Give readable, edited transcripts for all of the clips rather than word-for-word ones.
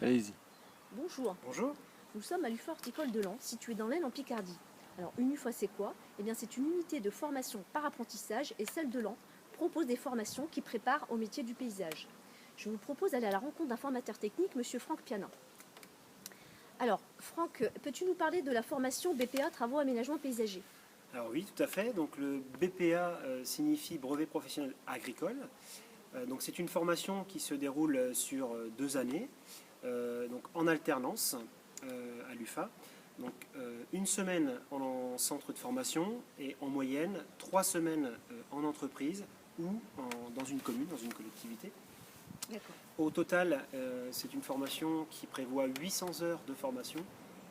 Allez-y. Bonjour, Bonjour. nous sommes à l'UFA Horticole de Laon, situé dans l'Aisne en Picardie. Alors une UFA c'est quoi? Eh bien c'est une unité de formation par apprentissage et celle de Laon propose des formations qui préparent au métier du paysage. Je vous propose d'aller à la rencontre d'un formateur technique, monsieur Franck Pianin. Alors Franck, peux-tu nous parler de la formation BPA Travaux Aménagement Paysager? Alors oui, tout à fait. Donc le BPA signifie brevet professionnel agricole. Donc c'est une formation qui se déroule sur 2 années, donc en alternance à l'UFA. Donc une semaine en centre de formation et en moyenne 3 semaines en entreprise ou dans une commune, dans une collectivité. D'accord. Au total, c'est une formation qui prévoit 800 heures de formation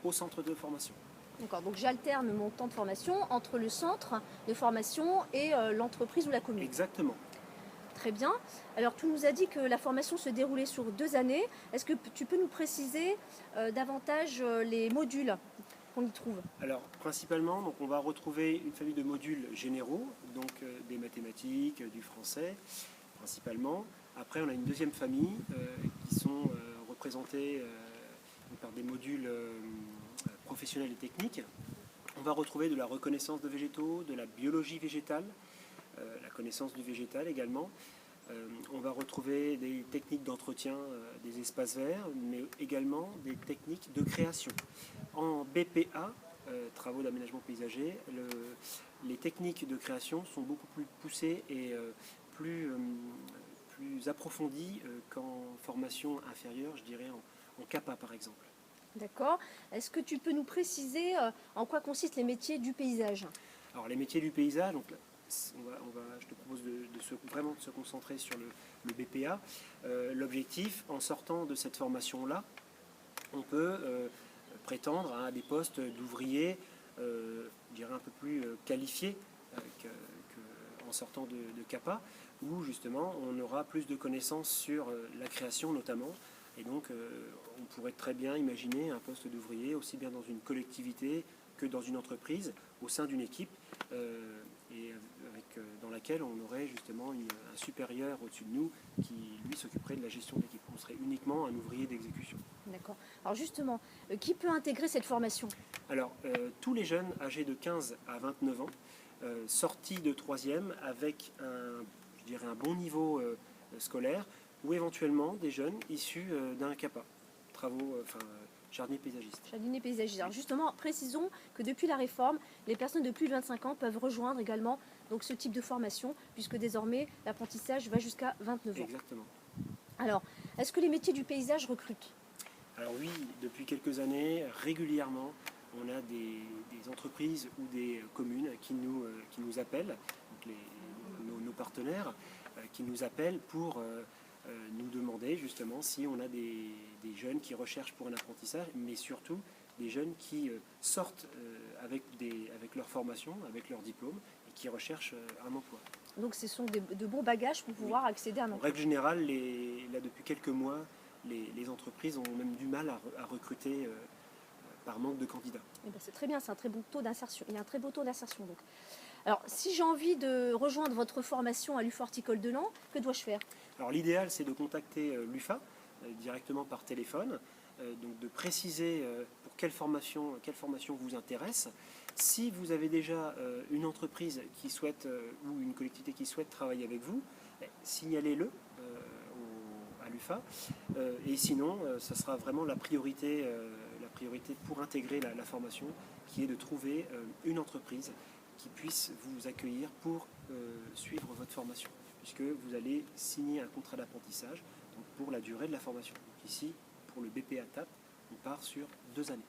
au centre de formation. D'accord, donc j'alterne mon temps de formation entre le centre de formation et l'entreprise ou la commune. Exactement. Très bien. Alors tu nous as dit que la formation se déroulait sur 2 années. Est-ce que tu peux nous préciser davantage les modules qu'on y trouve? Alors principalement, donc, on va retrouver une famille de modules généraux, donc des mathématiques, du français principalement. Après on a une deuxième famille qui sont représentés par des modules professionnels et techniques. On va retrouver de la reconnaissance de végétaux, de la biologie végétale, la connaissance du végétal également. On va retrouver des techniques d'entretien des espaces verts, mais également des techniques de création. En BPA, travaux d'aménagement paysager, les techniques de création sont beaucoup plus poussées et plus approfondies qu'en formation inférieure, je dirais en CAPA par exemple. D'accord. Est-ce que tu peux nous préciser en quoi consistent les métiers du paysage? Alors les métiers du paysage, donc, je te propose vraiment de se concentrer sur le BPA. L'objectif, en sortant de cette formation-là, on peut prétendre à des postes d'ouvriers, je dirais un peu plus qualifiés qu'en sortant de CAPA, où justement on aura plus de connaissances sur la création notamment. Et donc on pourrait très bien imaginer un poste d'ouvrier aussi bien dans une collectivité que dans une entreprise, au sein d'une équipe, dans laquelle on aurait justement un supérieur au-dessus de nous qui lui s'occuperait de la gestion de l'équipe. On serait uniquement un ouvrier d'exécution. D'accord. Alors justement, qui peut intégrer cette formation? Alors tous les jeunes âgés de 15 à 29 ans, sortis de 3e avec un bon niveau scolaire, ou éventuellement des jeunes issus d'un CAPA, jardinier paysagiste. Jardinier paysagiste. Alors justement, précisons que depuis la réforme, les personnes de plus de 25 ans peuvent rejoindre également donc, ce type de formation, puisque désormais l'apprentissage va jusqu'à 29 ans. Exactement. Alors, est-ce que les métiers du paysage recrutent? Alors oui, depuis quelques années, régulièrement, on a des entreprises ou des communes qui nous appellent, donc nos partenaires, qui nous appellent pour nous demander justement si on a des jeunes qui recherchent pour un apprentissage, mais surtout des jeunes qui sortent avec leur formation, avec leur diplôme, et qui recherchent un emploi. Donc ce sont de bons bagages pour pouvoir accéder à un En emploi. règle générale, là depuis quelques mois, les entreprises ont même du mal à recruter par manque de candidats. Eh ben, c'est très bien, c'est un très bon taux d'insertion. Il y a un très beau taux d'insertion donc. Alors, si j'ai envie de rejoindre votre formation à l'UFA Horticole de Laon, que dois-je faire? Alors l'idéal, c'est de contacter l'UFA directement par téléphone, donc de préciser pour quelle formation vous intéresse. Si vous avez déjà une entreprise qui souhaite ou une collectivité qui souhaite travailler avec vous, signalez-le à l'UFA. Et sinon, ce sera vraiment la priorité pour intégrer la formation, qui est de trouver une entreprise qui puisse vous accueillir pour suivre votre formation, puisque vous allez signer un contrat d'apprentissage pour la durée de la formation. Donc ici, pour le BPA TAP, on part sur 2 années.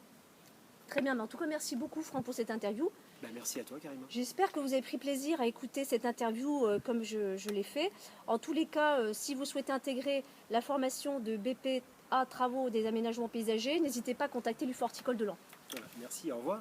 Très bien, mais en tout cas, merci beaucoup Franck pour cette interview. Ben, merci à toi Karima. J'espère que vous avez pris plaisir à écouter cette interview comme je l'ai fait. En tous les cas, si vous souhaitez intégrer la formation de BPA Travaux des aménagements paysagers, n'hésitez pas à contacter l'UFA Horticole de Laon. Voilà, merci, au revoir.